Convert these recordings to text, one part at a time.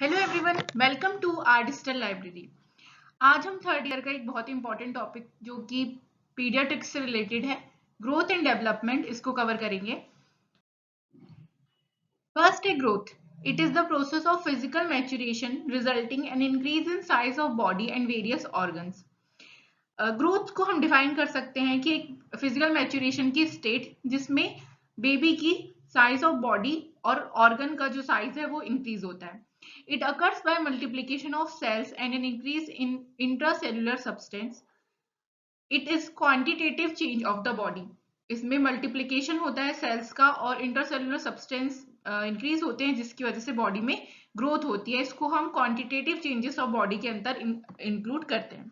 Hello everyone, welcome to our digital library. आज हम third year का एक बहुत इंपॉर्टेंट टॉपिक जो कि पीडियाट्रिक्स से रिलेटेड है, ग्रोथ एंड डेवलपमेंट, इसको कवर करेंगे। फर्स्ट है growth. It is the process of physical maturation resulting an increase in size of body and various organs. Growth को हम डिफाइन कर सकते हैं कि एक फिजिकल मैच्योरेशन की स्टेट जिसमें बेबी की साइज ऑफ बॉडी और ऑर्गन का जो साइज है वो इंक्रीज होता है। It occurs by multiplication of cells and an increase in intracellular substance. It is quantitative change of the body. इसमें मल्टीप्लीकेशन होता है सेल्स का और इंटरसेलुलर सब्सटेंस इंक्रीज होते हैं जिसकी वजह से बॉडी में ग्रोथ होती है। इसको हम क्वांटिटेटिव चेंजेस ऑफ बॉडी के अंदर इंक्लूड करते हैं।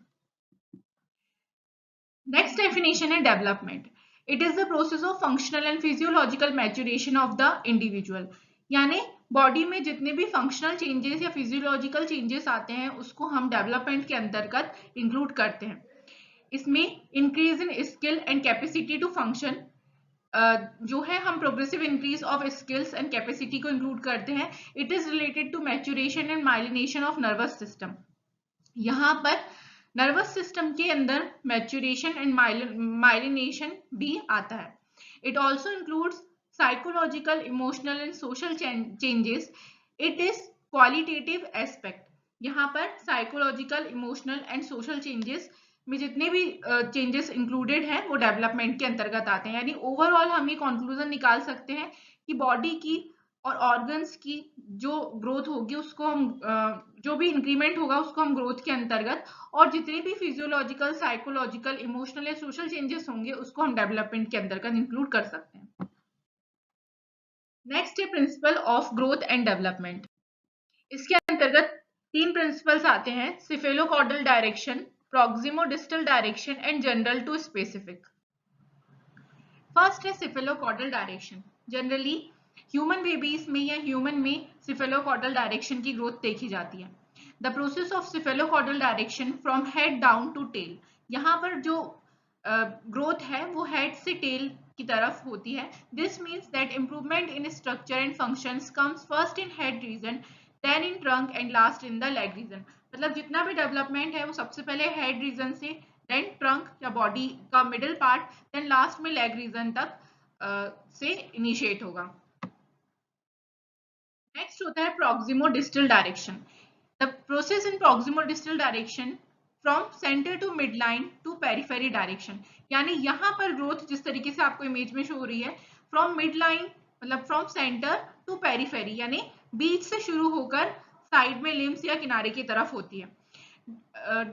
नेक्स्ट डेफिनेशन है development. It is the process of functional and physiological maturation of the individual. यानी बॉडी में जितने भी फंक्शनल चेंजेस या फिजियोलॉजिकल चेंजेस आते हैं उसको हम डेवलपमेंट के अंतर्गत इंक्लूड करते हैं। इसमें increase in skill and capacity to function जो है हम progressive increase of skills and capacity को इंक्लूड करते हैं। It is related to maturation and myelination of nervous system. यहाँ पर नर्वस सिस्टम के अंदर मैच्योरेशन एंड माइलिनेशन भी आता है। It also includes psychological, emotional and social changes. It is qualitative aspect. यहाँ पर psychological, emotional and social changes में जितने भी चेंजेस इंक्लूडेड हैं वो डेवलपमेंट के अंतर्गत आते हैं। यानी ओवरऑल हम ये कंक्लूजन निकाल सकते हैं कि बॉडी की और ऑर्गन्स की जो ग्रोथ होगी उसको हम जो भी इंक्रीमेंट होगा उसको हम ग्रोथ के अंतर्गत, और जितने भी फिजियोलॉजिकल, साइकोलॉजिकल, इमोशनल या सोशल चेंजेस होंगे उसको हम डेवलपमेंट के अंतर्गत इंक्लूड कर सकते हैं। नेक्स्ट है principle of growth and development. इसके अंतर्गत तीन प्रिंसिपल्स आते हैं: cephalocaudal direction, proximodistal direction and general to specific. First है cephalocaudal direction. Generally human babies में या ह्यूमन में सिफेलोकॉर्डल डायरेक्शन की ग्रोथ देखी जाती है। The process of cephalocaudal direction from head down to tail. यहाँ पर जो ग्रोथ है वो हेड से टेल की तरफ होती है। This means that improvement in structure and functions comes first in head region, then in trunk and last in the leg region. मतलब जितना भी डेवलपमेंट है वो सबसे पहले हेड रीजन से, देन ट्रंक या बॉडी का मिडिल पार्ट, देन लास्ट में लेग रीजन तक से इनिशिएट होगा। नेक्स्ट होता है proximodistal direction. The process in proximodistal direction from centre to mid line to periphery direction. यानी यहाँ पर ग्रोथ जिस तरीके से आपको इमेज में शो हो रही है, फ्रॉम मिड लाइन मतलब फ्रॉम सेंटर टू पेरिफेरी, यानी बीच से शुरू होकर साइड में लिम्स या किनारे की तरफ होती है।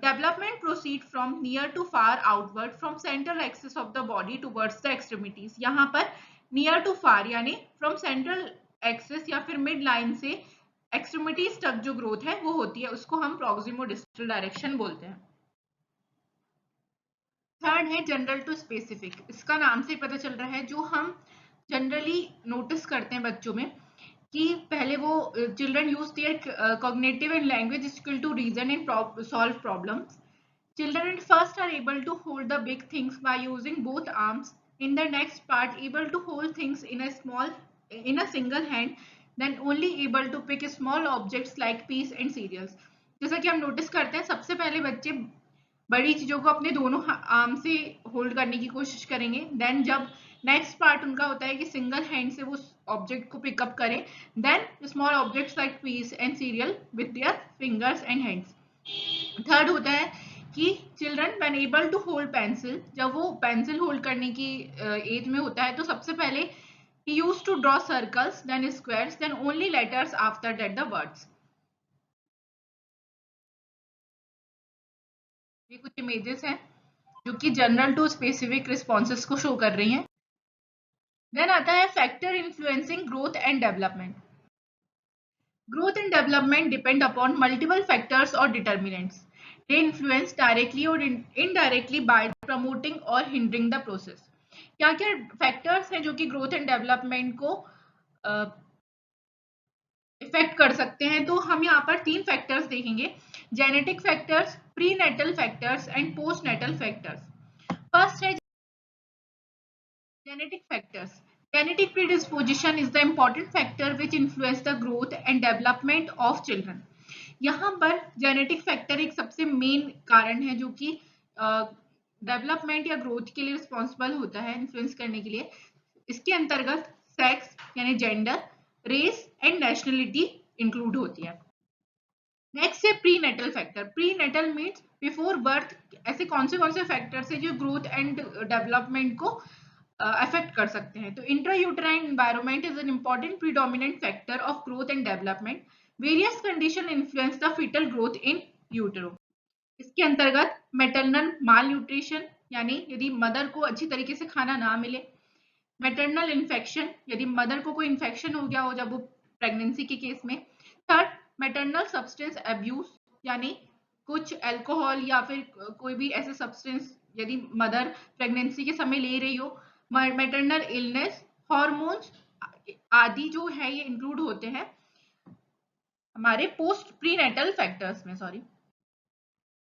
Development proceed from near to far outward from central axis of the body towards the extremities। यहाँ पर near to far यानी from central axis या फिर mid line से extremities तक जो growth है वो होती है, उसको हम proximo-distal direction बोलते हैं। थर्ड है जनरल टू स्पेसिफिक। इसका नाम से पता चल रहा है, जो हम जनरली नोटिस करते हैं बच्चों में कि पहले वो children use their cognitive and language skill to reason and solve problems. Children at first are able to hold the big things by using both arms. In the next part, able to hold things in a single hand, then only able to pick small objects like peas and cereals. जैसा कि हम notice करते हैं, सबसे पहले बच्चे बड़ी चीजों को अपने दोनों आर्म से होल्ड करने की कोशिश करेंगे। देन जब नेक्स्ट पार्ट उनका होता है कि सिंगल हैंड से वो ऑब्जेक्ट को पिकअप करें, then small objects like peas and cereal with their fingers and hands. Third होता है कि children when able to hold pencil, जब वो पेंसिल होल्ड करने की एज में होता है तो सबसे पहले he used to draw circles, then squares, then only letters, after that the words। ये कुछ इमेजेस हैं जो कि जनरल टू स्पेसिफिक रिस्पॉन्सेस को शो कर रही हैं। देन आता है factor influencing growth and development. Growth and development depend upon multiple factors or determinants. They influence directly or indirectly by promoting or hindering the process. क्या क्या factors हैं जो कि ग्रोथ एंड डेवलपमेंट को इफेक्ट कर सकते हैं? तो हम यहाँ पर तीन फैक्टर्स देखेंगे: genetic factors, prenatal factors and postnatal factors. First है genetic factors. Genetic predisposition is the important factor which influence the growth and development of children. यहाँ पर जेनेटिक फैक्टर एक सबसे मेन कारण है जो कि डेवलपमेंट या ग्रोथ के लिए रिस्पॉन्सिबल होता है, इन्फ्लुएंस करने के लिए. इसके अंतर्गत सेक्स यानी gender, race and nationality include होती है. नेक्स्ट है prenatal factor. Prenatal means before birth ऐसे कौन से फैक्टर्स है जो ग्रोथ एंड डेवलपमेंट को अफेक्ट कर सकते हैं. तो intrauterine environment is an important predominant factor of growth and development. Various condition influence the fetal growth in utero. इसके अंतर्गत मैटरनल माल न्यूट्रिशन यानी यदि मदर को अच्छी तरीके से खाना ना मिले. मैटरनल इन्फेक्शन यदि मदर को कोई इन्फेक्शन हो गया हो जब वो प्रेगनेंसी के केस में. थर्ड, मैटरनल सब्सटेंस अब्यूज यानी कुछ अल्कोहल या फिर कोई भी ऐसे सब्सटेंस यदि मदर प्रेगनेंसी के समय ले रही हो. मैटरनल इलनेस, हॉर्मोन्स आदि जो है ये इंक्लूड होते हैं हमारे पोस्ट प्रीनेटल फैक्टर्स में. सॉरी.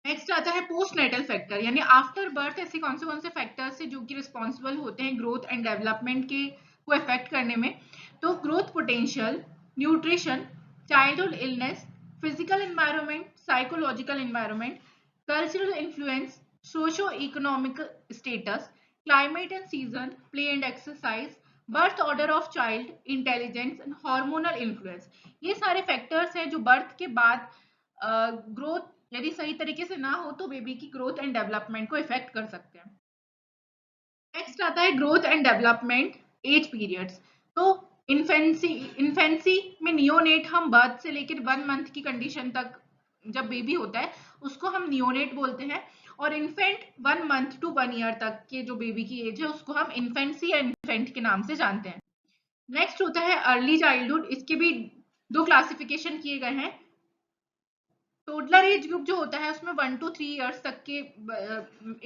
नेक्स्ट आता है पोस्ट नेटल फैक्टर यानी आफ्टर बर्थ ऐसे कौन से फैक्टर्स है जो कि रिस्पॉन्सिबल होते हैं ग्रोथ एंड डेवलपमेंट के को इफेक्ट करने में. तो growth potential, nutrition, childhood illness, physical environment, psychological environment, cultural influence, socio economic status, climate and season, play and exercise, birth order of child, intelligence and hormonal influence. ये सारे factors हैं जो birth के बाद growth यदि सही तरीके से ना हो तो बेबी की ग्रोथ एंड डेवलपमेंट को इफेक्ट कर सकते हैं. नेक्स्ट आता है growth and development age periods. तो इन्फेंसी में नियोनेट हम बर्थ से लेकर 1 मंथ की कंडीशन तक जब बेबी होता है उसको हम नियोनेट बोलते हैं. और इन्फेंट 1 मंथ टू 1 ईयर तक के जो बेबी की एज है उसको हम इन्फेंसी या इन्फेंट के नाम से जानते हैं. नेक्स्ट होता है अर्ली चाइल्डहुड. इसके भी 2 क्लासिफिकेशन किए गए हैं. टोडलर एज ग्रुप जो होता है उसमें 1 to 3 इयर्स तक के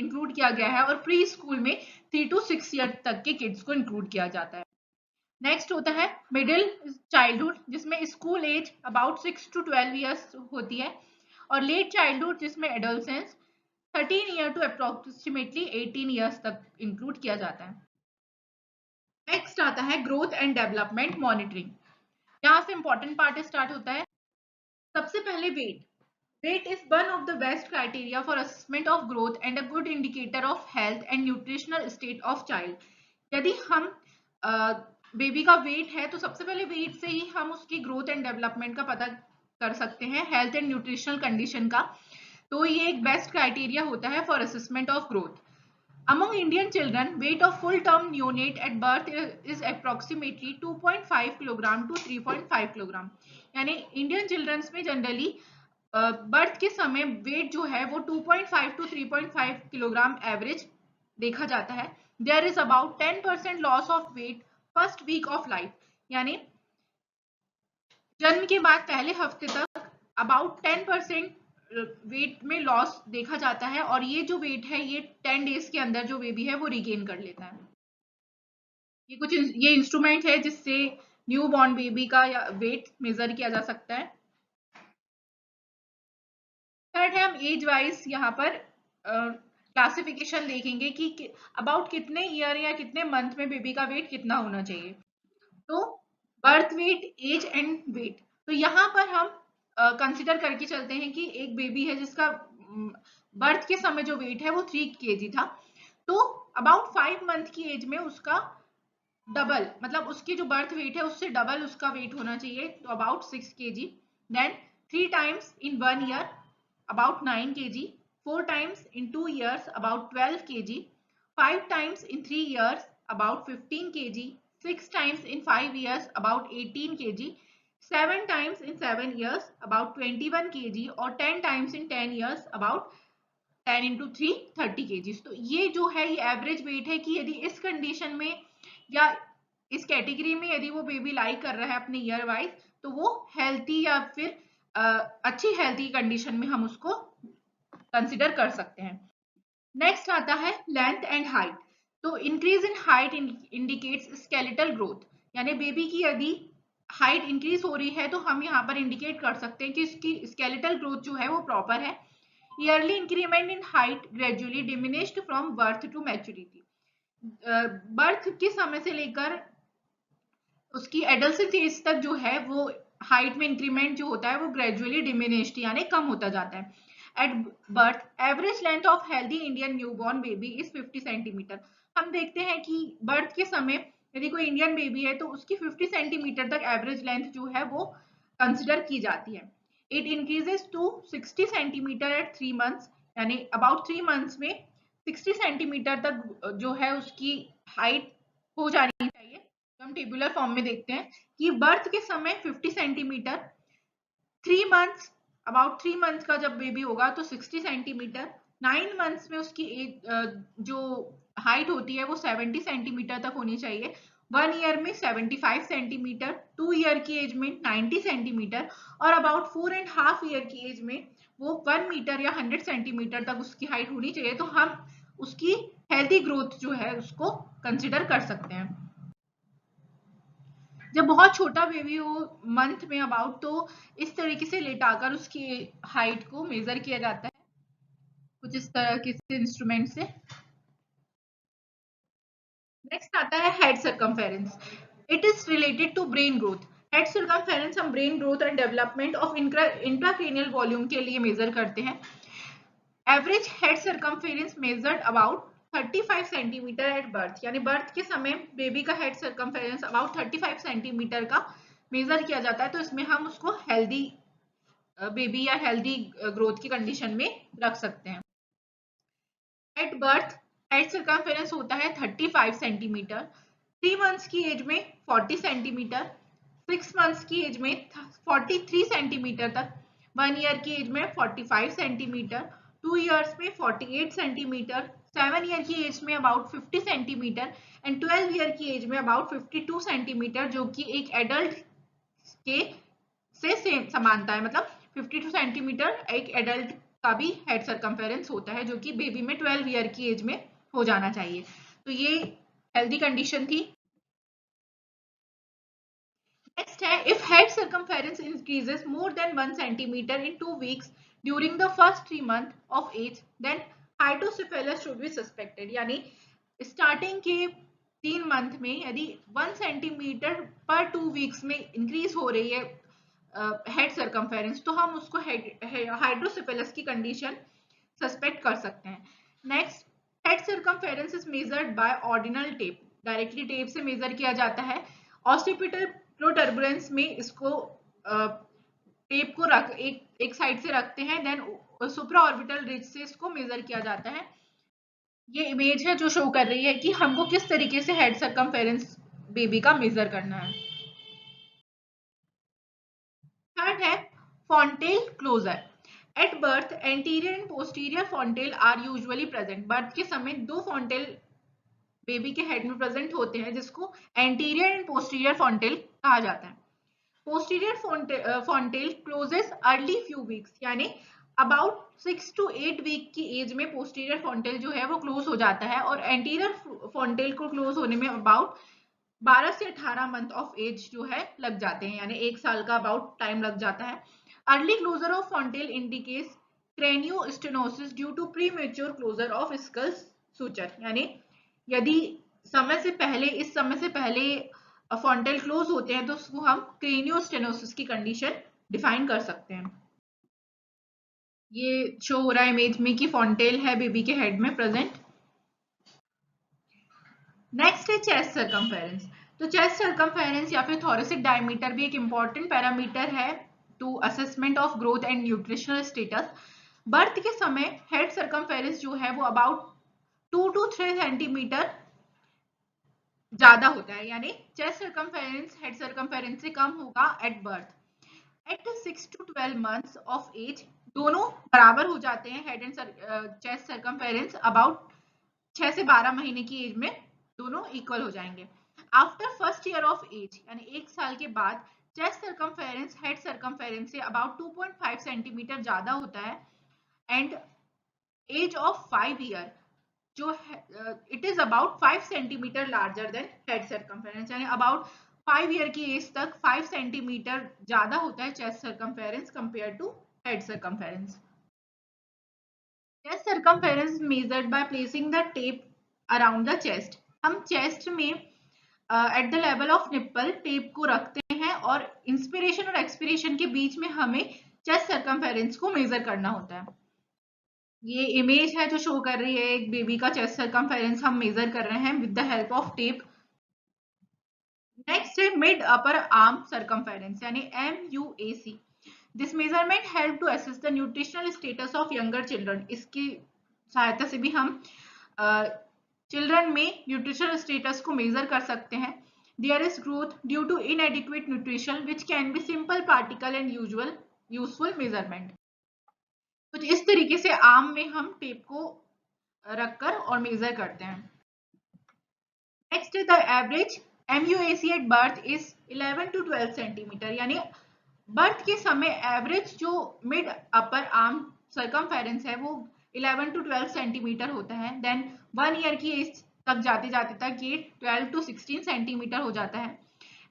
इंक्लूड किया गया है और प्री स्कूल में 3 to 6 ईयर तक के किड्स को इंक्लूड किया जाता है. नेक्स्ट होता है मिडिल चाइल्डहुड जिसमें school age about 6 to 12 years होती है और लेट चाइल्डहुड जिसमें adolescence 13 year to approximately 18 years तक इंक्लूड किया जाता है. नेक्स्ट आता है ग्रोथ एंड डेवलपमेंट मॉनिटरिंग. यहाँ से इंपॉर्टेंट पार्ट स्टार्ट होता है. सबसे पहले wait. Weight is one of the best criteria for assessment of growth and a good indicator of health and nutritional state of child. यदि हम बेबी का wait है तो सबसे पहले वेट से ही हम उसकी ग्रोथ एंड डेवलपमेंट का पता कर सकते हैं, हेल्थ एंड न्यूट्रिशनल कंडीशन का. तो ये एक बेस्ट क्राइटेरिया होता है for assessment of growth. Among Indian children, weight of full-term neonate at birth is approximately 2.5 kilogram to 3.5 kilogram. यानी इंडियन चिल्ड्रंस में जनरली बर्थ के समय वेट जो है वो 2.5 to 3.5 किलोग्राम एवरेज देखा जाता है. There is about 10% loss of weight first week of life. यानी जन्म के बाद पहले हफ्ते तक अबाउट 10% वेट में लॉस देखा जाता है और ये जो वेट है ये 10 डेज के अंदर जो बेबी है वो रिगेन कर लेता है. ये इंस्ट्रूमेंट है जिससे न्यू बॉर्न बेबी का वेट मेजर किया जा सकता है. थर्ड है हम एज वाइज यहाँ पर क्लासिफिकेशन देखेंगे कि अबाउट कितने ईयर या कितने मंथ में बेबी का वेट कितना होना चाहिए. तो birth weight, age and weight. तो यहाँ पर हम कंसिडर करके चलते हैं कि एक बेबी है जिसका बर्थ के समय जो वेट है वो 3 kg था. तो अबाउट 5 मंथ की एज में उसका डबल मतलब उसकी जो बर्थ वेट है उससे डबल उसका वेट होना चाहिए. तो about 6 kg. Then 3 times in 1 year about 9 kg, 4 times in 2 years about 12 kg, 5 times in 3 years about 15 kg, 6 times in 5 years about 18 kg, 7 times in 7 years about 21 kg और 10 times in 10 years about 10 into 3 30 kg. तो ये जो है ये average weight है कि यदि इस कंडीशन में या इस कैटेगरी में यदि वो बेबी लाइक कर रहा है अपने ईयर वाइज तो वो हेल्थी या फिर अच्छी हेल्थी कंडीशन में हम उसको कंसिडर कर सकते हैं. नेक्स्ट आता है लेंथ एंड हाइट. तो increase in height indicates skeletal growth. यानी बेबी की यदि हाइट इंक्रीज हो रही है तो हम यहाँ पर इंडिकेट कर सकते हैं कि इसकी स्केलेटल ग्रोथ जो है वो प्रॉपर है. Yearly increment in height gradually diminished from birth to maturity. Birth के समय से लेकर उसकी एडल्ट एज तक जो है वो हाइट में इंक्रीमेंट जो होता है वो ग्रेजुअली डिमिनिश्ड यानी कम होता जाता है। At birth average length of healthy Indian newborn baby is 50 centimetre. हम देखते हैं कि बर्थ के समय यदि कोई इंडियन बेबी है तो उसकी 50 सेंटीमीटर तक एवरेज लेंथ जो है वो कंसिडर की जाती है। It increases to 60 centimetre at 3 months, यानी अबाउट 3 मंथ्स में 60 सेंटीमीटर तक जो है उसकी हाइट हो जानी चाहिए। तो हम टेबुलर फॉर्म में देखते हैं कि बर्थ के समय 50 सेंटीमीटर, 3 मंथ्स, अबाउट 3 मंथ्स का जब बेबी होगा तो 60 सेंटीमीटर, 9 मंथ्स में उसकी एज जो हाइट होती है वो 70 सेंटीमीटर तक होनी चाहिए, 1 ईयर में 75 सेंटीमीटर, 2 ईयर की एज में 90 सेंटीमीटर और अबाउट 4.5 ईयर की एज में वो 1 मीटर या 100 सेंटीमीटर तक उसकी हाइट होनी चाहिए। तो हम उसकी हेल्दी ग्रोथ जो है उसको कंसिडर कर सकते हैं। जब बहुत छोटा बेबी हो मंथ में अबाउट, तो इस तरीके से लेटाकर उसकी हाइट को मेजर किया जाता है कुछ इस तरह के इंस्ट्रूमेंट से। नेक्स्ट आता है head circumference. It is related to brain growth. Head circumference हम brain growth and development of intracranial volume के लिए मेजर करते हैं। Average head circumference measured about 35 centimeter at birth, यानी बर्थ के समय बेबी का हेड सर्कमफेरेंस अबाउट 35 सेंटीमीटर का मेजर किया जाता है। तो इसमें हम उसको हेल्दी बेबी या हेल्दी ग्रोथ की कंडीशन में रख सकते हैं। एट बर्थ हेड सर्कमफेरेंस होता है 35 सेंटीमीटर, 3 मंथ्स की एज में 40 सेंटीमीटर, 6 मंथ्स की एज में 43 सेंटीमीटर तक, 1 ईयर की एज में 45 सेंटीमीटर, 2 ईयर्स में 48 सेंटीमीटर, 7 ईयर की एज में अबाउट 50 सेंटीमीटर एंड 12 ईयर की एज में अबाउट 52 सेंटीमीटर, जो कि एक एडल्ट के से सेम समानता है। मतलब 52 सेंटीमीटर एक एडल्ट का भी हेड सर्कमफेरेंस होता है, जो कि बेबी में 12 ईयर की एज में हो जाना चाहिए। तो ये हेल्दी कंडीशन थी। नेक्स्ट है, if head circumference increases more than 1 centimetre in 2 weeks during the first 3 month of age, then hydrocephalus should be suspected. यानी स्टार्टिंग के 3 मंथ में यदि 1 सेंटीमीटर पर 2 वीक्स में इंक्रीज हो रही है हेड सर्कमफेरेंस, तो हम उसको हाइड्रोसेफेलस की कंडीशन सस्पेक्ट कर सकते हैं। Next, head circumference is measured by ordinal tape. Directly tape से मेजर किया जाता है। ऑसिपिटल प्रोटर्बुलेंस में इसको टेप को रख एक साइड से रखते हैं, देन सुप्रा ऑर्बिटल रिज से इसको मेजर किया जाता है। ये इमेज है जो शो कर रही है कि हमको किस तरीके से हेड सर्कमफेरेंस बेबी का मेजर करना है। थर्ड है fontanel closure. At birth anterior and posterior fontanel are usually present. Birth के समय 2 फॉन्टेल बेबी के हेड में प्रेजेंट होते हैं, जिसको एंटीरियर एंड पोस्टीरियर फॉन्टेल कहा जाता है। Posterior fontanel closes early few weeks, यानी अबाउट 6 to 8 वीक की एज में पोस्टीरियर फॉन्टेल जो है वो क्लोज हो जाता है, और एंटीरियर फॉन्टेल को क्लोज होने में अबाउट 12 से 18 मंथ ऑफ एज जो है लग जाते हैं, यानी 1 साल का अबाउट टाइम लग जाता है। Early closure of fontanel indicates craniostenosis due to premature closure of skull suture, यानी यदि इस समय से पहले फॉन्टेल क्लोज होते हैं तो उसको हम क्रेनियोस्टेनोसिस की कंडीशन डिफाइन कर सकते हैं। ये शो हो रहा है इमेज में कि फॉन्टेल है बेबी के हेड में प्रेजेंट। नेक्स्ट है चेस्ट सर्कमफेरेंस। तो चेस्ट सर्कमफेरेंस या फिर थोरेसिक डायमीटर भी एक इंपॉर्टेंट पैरामीटर है to assessment of growth and nutritional status. Birth के समय हेड सर्कमफेरेंस जो है वो अबाउट 2 to 3 सेंटीमीटर ज्यादा होता है, यानी चेस्ट सर्कमफेरेंस हेड सर्कमफेरेंस से कम होगा at birth. At 6 to 12 months of age दोनों बराबर हो जाते हैं। Head and chest circumference about 6 से 12 महीने की एज में दोनों इक्वल हो जाएंगे। After first year of age, यानी 1 साल के बाद, चेस्ट सर्कमफेरेंस हेड सर्कमफेरेंस से अबाउट 2.5 सेंटीमीटर ज्यादा होता है। एंड एज ऑफ 5 ईयर जो it is about 5 centimetre larger than head circumference, यानी अबाउट 5 ईयर की एज तक 5 सेंटीमीटर ज्यादा होता है chest circumference compare to head circumference. Chest circumference measured by placing the tape around the chest. हम chest में at the level of nipple tape को रखते हैं और इंस्पिरेशन और एक्सपिरेशन के बीच में हमें चेस्ट सर्कमफेरेंस को मेजर करना होता है। ये इमेज है जो शो कर रही है एक बेबी का चेस्ट सर्कमफेरेंस हम मेजर कर रहे हैं with the help of tape. Next है मिड अपर आर्म सर्कमफेरेंस यानी MUAC। This measurement help to assess the nutritional status of younger children. इसकी सहायता से भी हम चिल्ड्रन में न्यूट्रिशनल स्टेटस को मेजर कर सकते हैं। There is growth due to inadequate nutrition which can be simple particle and useful measurement. कुछ इस तरीके से आर्म में हम टेप को रखकर और मेजर करते हैं। Next the average MUAC at birth is 11 to 12 centimetre यानी बर्थ के समय एवरेज जो मिड अपर आर्म सर्कमफेरेंस है वो 11 to 12 सेंटीमीटर होता है। देन 1 ईयर की एज तक जाते जाते तक ये 12 to 16 सेंटीमीटर हो जाता है।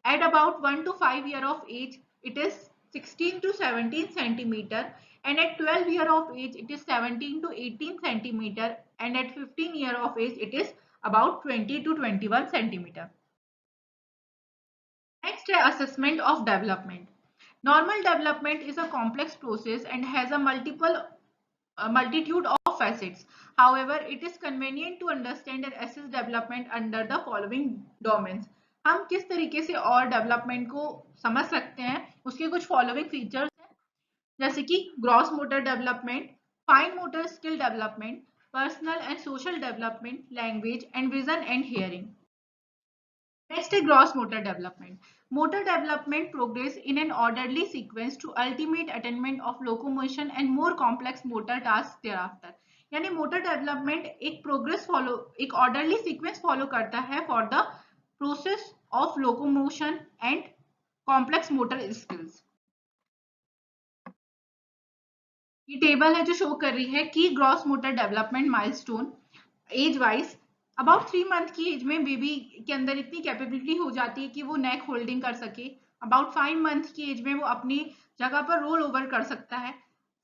At about 1 to 5 year of age it is 16 to 17 centimetre and at 12 year of age it is 17 to 18 centimeter and at 15 year of age it is about 20 to 21 centimeter. Next है assessment of development. Normal development is a complex process and has a multitude of facets. However, it is convenient to understand and assess development under the following domains. हम किस तरीके से और development को समझ सकते हैं उसके कुछ फॉलोइंग फीचर्स हैं जैसे कि gross motor development, fine motor skill development, personal and social development, language and vision and hearing. Next है gross motor development. Motor development progress in an orderly sequence to ultimate attainment of locomotion and more complex motor task thereafter. यानी motor development एक orderly sequence follow करता है for the process of locomotion and complex motor skills. ये table है जो show कर रही है कि gross motor development milestone age wise. About 3 month की एज में बेबी के अंदर इतनी कैपेबिलिटी हो जाती है कि वो नेक होल्डिंग कर सके। अबाउट 5 मंथ की एज में वो अपनी जगह पर रोल ओवर कर सकता है।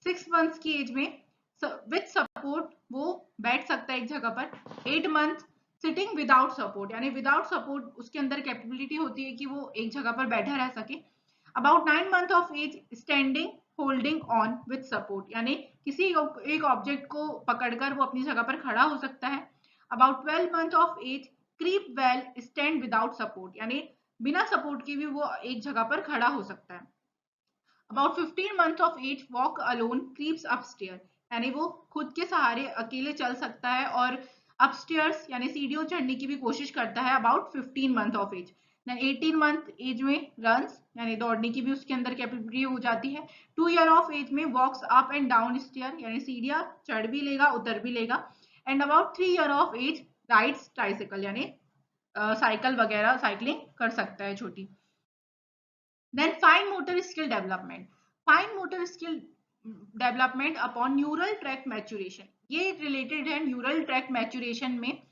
6 मंथ की एज में विद सपोर्ट वो बैठ सकता है एक जगह पर। 8 मंथ सिटिंग विदाउट सपोर्ट यानी विदाउट सपोर्ट उसके अंदर कैपेबिलिटी होती है कि वो एक जगह पर बैठा रह सके। About 9 month of age standing holding on with support यानी किसी एक ऑब्जेक्ट को पकड़कर वो अपनी जगह पर खड़ा हो सकता है। About 12 month of age creep well stand without support यानी बिना सपोर्ट के भी वो एक जगह पर खड़ा हो सकता है। About 15 month of age walk alone creeps upstair यानी वो खुद के सहारे अकेले चल सकता है और अपस्टेयर्स यानी सीढ़ियों चढ़ने की भी कोशिश करता है about 15 month of age. 18 month age में रन्स यानी दौड़ने की भी उसके अंदर कैपेबिलिटी हो जाती है। 2 ईयर ऑफ एज में walks up and down stair यानी सीढ़ियां चढ़ भी लेगा उतर भी लेगा। And about 3 year of age rides tricycle यानी साइकिल वगैरह साइकिलिंग कर सकता है छोटी। Then fine motor skill development. Fine motor skill development upon neural track maturation. ये रिलेटेड है न्यूरल ट्रैक मैच्योरेशन में।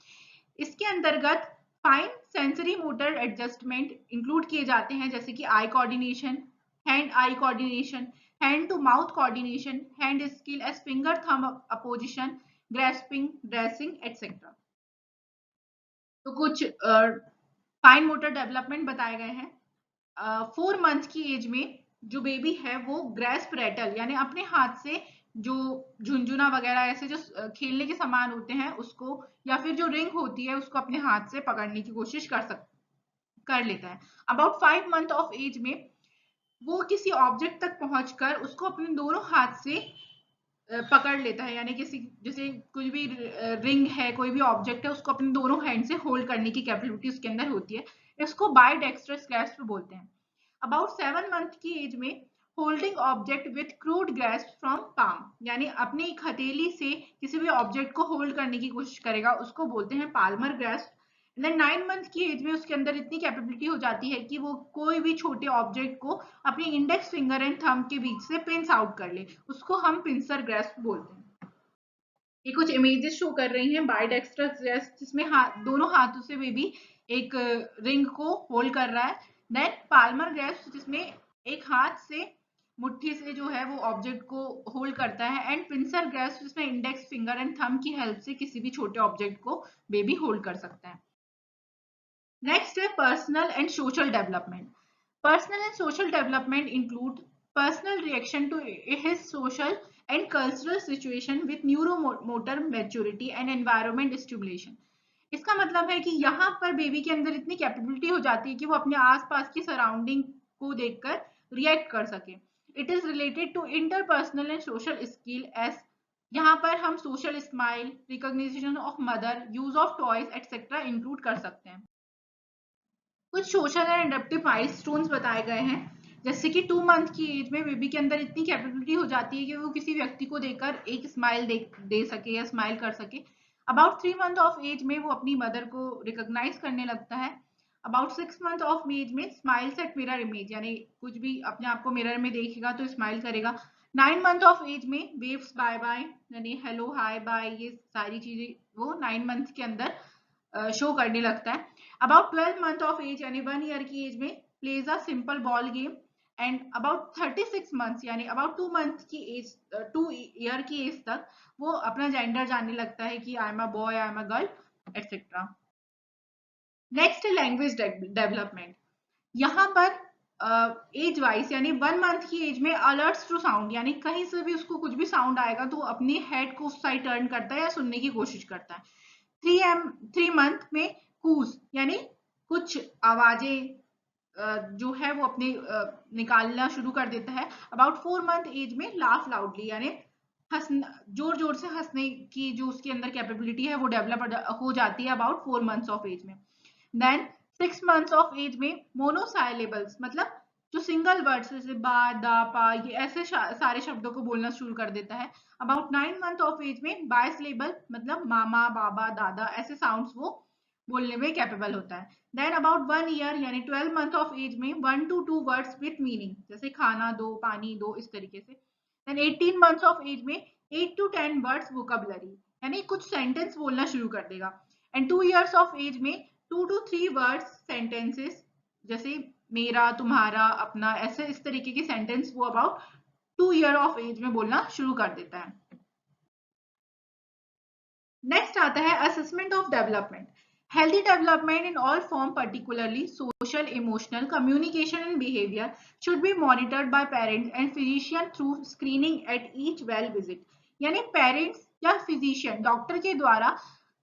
इसके अंतर्गत fine sensory motor adjustment include किए जाते हैं जैसे कि eye coordination, hand eye coordination, hand to mouth coordination, hand skill as finger thumb opposition, grasping, dressing etcetera. तो कुछ फाइन मोटर डेवलपमेंट बताए गए हैं। 4 मंथ की एज में जो बेबी है वो ग्रैस्प रेटल यानी अपने हाथ से जो झुंझुना वगैरह ऐसे जो खेलने के सामान होते हैं उसको या फिर जो रिंग होती है उसको अपने हाथ से पकड़ने की कोशिश कर लेता है। अबाउट 5 मंथ ऑफ एज में वो किसी ऑब्जेक्ट तक पहुंचकर उसको अपने दोनों हाथ से पकड़ लेता है यानी किसी जैसे कोई भी रिंग है कोई भी ऑब्जेक्ट है उसको अपने दोनों हैंड से होल्ड करने की कैपेबिलिटी उसके अंदर होती है। इसको बाइडेक्स्ट्रस ग्रैस्प बोलते हैं। अबाउट 7 मंथ की एज में holding object with crude grasp from palm यानी अपनी एक हथेली से किसी भी ऑब्जेक्ट को होल्ड करने की कोशिश करेगा उसको बोलते हैं पाल्मर ग्रैस्प। देन 9 मंथ की एज में उसके अंदर इतनी कैपेबिलिटी हो जाती है कि वो कोई भी छोटे ऑब्जेक्ट को अपनी इंडेक्स फिंगर एंड थंब के बीच से पिंस आउट कर ले उसको हम पिंसर ग्रैस्प बोलते हैं। ये कुछ इमेजेस शो कर रही हैं बाइडेक्स्ट्रस ग्रैस्प जिसमें दोनों हाथों से बेबी एक रिंग को होल्ड कर रहा है। देन पाल्मर ग्रैस्प जिसमें एक हाथ से मुट्ठी से जो है वो ऑब्जेक्ट को होल्ड करता है एंड पिंसर ग्रैस्प जिसमें इंडेक्स फिंगर एंड थंब की हेल्प से किसी भी छोटे ऑब्जेक्ट को बेबी होल्ड कर सकता है। नेक्स्ट है personal and social development. Personal and social development include personal reaction to his social and cultural situation with neuromotor maturity and environment stimulation. इसका मतलब है कि यहाँ पर बेबी के अंदर इतनी कैपेबिलिटी हो जाती है कि वो अपने आसपास की सराउंडिंग को देखकर रिएक्ट कर सके. It is related to interpersonal and social skill as यहाँ पर हम social smile, recognition of mother, use of toys etcetera include कर सकते हैं. कुछ सोशल एंड एडेप्टिव माइलस्टोन्स बताए गए हैं, जैसे कि 2 मंथ की एज में बेबी के अंदर इतनी कैपेबिलिटी हो जाती है कि वो किसी व्यक्ति को देखकर एक स्माइल दे सके या स्माइल कर सके. अबाउट 3 मंथ ऑफ एज में वो अपनी मदर को रिकॉग्नाइज करने लगता है. अबाउट 6 मंथ ऑफ एज में स्माइल्स एट मिरर इमेज, यानी कुछ भी अपने आप को मिरर में देखेगा तो स्माइल करेगा. 9 मंथ ऑफ एज में वेव्स बाय बाय, यानी हेलो हाय बाय, ये सारी चीजें वो 9 मंथ के अंदर शो करने लगता है. अबाउट 12 मंथ ऑफ एज यानी 1 ईयर की एज में plays a simple ball game. And about 36 months यानी अबाउट 2 मंथ की एज, 2 ईयर की एज तक वो अपना जेंडर जानने लगता है कि I am a boy, I am a girl etcetera. Next है लैंग्वेज डेवलपमेंट. यहाँ पर एज वाइज यानी 1 मंथ की एज में अलर्ट्स टू साउंड, यानी कहीं से भी उसको कुछ भी साउंड आएगा तो अपनी हेड को उस साइड टर्न करता है या सुनने की कोशिश करता है. 3 मंथ में कूज, यानी कुछ आवाजें जो है वो अपने निकालना शुरू कर देता है. अबाउट 4 मंथ एज में लाफ लाउडली, यानी हंसना, जोर जोर से हंसने की जो उसके अंदर कैपेबिलिटी है वो डेवलप हो जाती है अबाउट 4 मंथ्स ऑफ एज में. देन 6 मंथ्स ऑफ एज में मोनोसाइलेबल्स, मतलब जो सिंगल वर्ड्स जैसे बा, दा, पा, ये ऐसे सारे शब्दों को बोलना शुरू कर देता है. अबाउट 9 मंथ ऑफ एज में बायसिलेबल, मतलब मामा, बाबा, दादा, ऐसे साउंड्स वो बोलने में कैपेबल होता है. देन अबाउट 1 ईयर यानी 12 मंथ ऑफ एज में 1 to 2 वर्ड्स विथ मीनिंग, जैसे खाना दो, पानी दो, इस तरीके से. देन 18 मंथ्स ऑफ एज में 8 to 10 वर्ड्स वोकैबुलरी, यानी कुछ सेंटेंस बोलना शुरू कर देगा. एंड 2 इयर्स ऑफ एज में 2 to 3 वर्ड्स सेंटेंसेस, जैसे मेरा, तुम्हारा, अपना, ऐसे इस तरीके के सेंटेंस वो अबाउट 2 ईयर ऑफ एज में बोलना शुरू कर देता है. नेक्स्ट आता है assessment of development. Healthy development in all form, particularly social, emotional, communication and behavior, should be monitored by parents and physician through screening at each well visit. यानी parents या फिजिशियन, डॉक्टर के द्वारा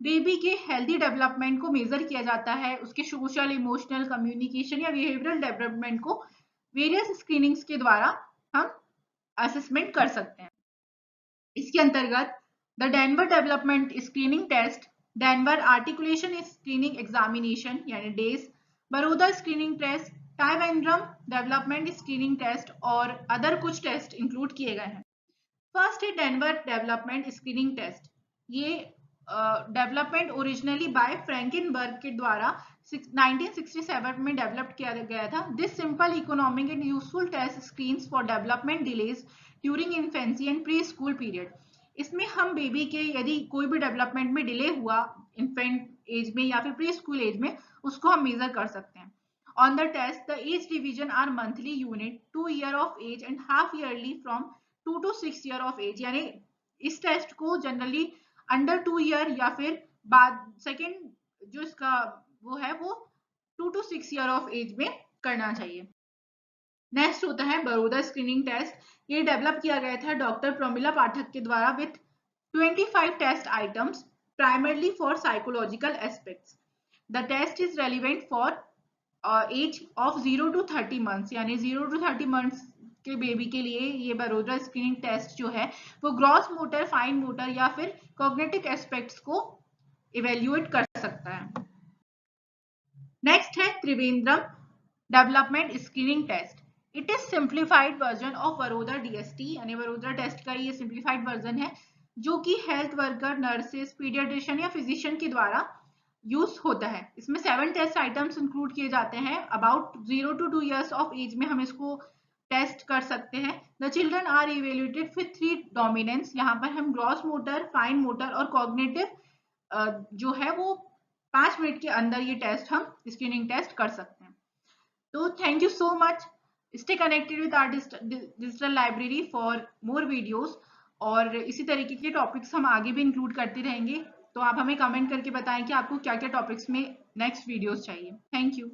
baby के healthy development को major किया जाता है, उसके सोशल, इमोशनल, कम्युनिकेशन या बिहेवियरल डेवलपमेंट को वेरियस स्क्रीनिंग्स के द्वारा हम असेसमेंट कर सकते हैं. इसके अंतर्गत the Denver development screening test, Denver articulation screening examination यानी DASE, Baroda screening test, Trivandrum development screening test और अदर कुछ टेस्ट इंक्लूड किए गए हैं. फर्स्ट है डेनवर डेवलपमेंट स्क्रीनिंग टेस्ट. ये डेवलपमेंट ओरिजिनली बाय फ्रैंकिनबर्ग के द्वारा 1967 में डेवलप किया गया था. This simple, economic and useful test screens for development delays during infancy and pre school period. इसमें हम बेबी के यदि कोई भी डेवलपमेंट में डिले हुआ इन्फेंट एज में या फिर प्री स्कूल एज में, उसको हम मेजर कर सकते हैं. On the test, the age division are monthly unit, 2 year of age and half yearly from 2 to 6 year of age. यानी इस टेस्ट को जनरली अंडर 2 ईयर या फिर बाद सेकेंड जो इसका वो है वो 2 to 6 ईयर ऑफ एज में करना चाहिए. नेक्स्ट होता है बड़ौदा स्क्रीनिंग टेस्ट. ये डेवलप किया गया था डॉक्टर प्रमिला पाठक के द्वारा with 25 test items primarily for psychological aspects. The test is relevant for age of 0 to 30 months, यानी 0 to 30 मंथ्स के बेबी के लिए ये बड़ौदा स्क्रीनिंग टेस्ट जो है वो ग्रॉस मोटर, फाइन मोटर या फिर कॉग्निटिव एस्पेक्ट्स को इवेल्युएट कर सकता है. नेक्स्ट है Trivandrum development screening test. It is simplified version of Baroda DST, यानी बड़ौदा टेस्ट का ये सिंप्लीफाइड वर्जन है जो कि हेल्थ वर्कर, नर्सेस, पीडियाट्रिशियन या फिजिशियन के द्वारा यूज होता है. इसमें 7 टेस्ट आइटम्स इंक्लूड किए जाते हैं. About 0 to 2 years of age में हम इसको टेस्ट कर सकते हैं. The children are evaluated with 3 dominance. यहाँ पर हम ग्रॉस मोटर, फाइन मोटर और कॉग्निटिव जो है वो 5 मिनट के अंदर ये टेस्ट हम स्क्रीनिंग टेस्ट कर सकते हैं. तो thank you so much. Stay connected with our digital library for more videos, और इसी तरीके के टॉपिक्स हम आगे भी इंक्लूड करते रहेंगे. तो आप हमें कमेंट करके बताएं कि आपको क्या क्या टॉपिक्स में नेक्स्ट वीडियोस चाहिए। Thank you.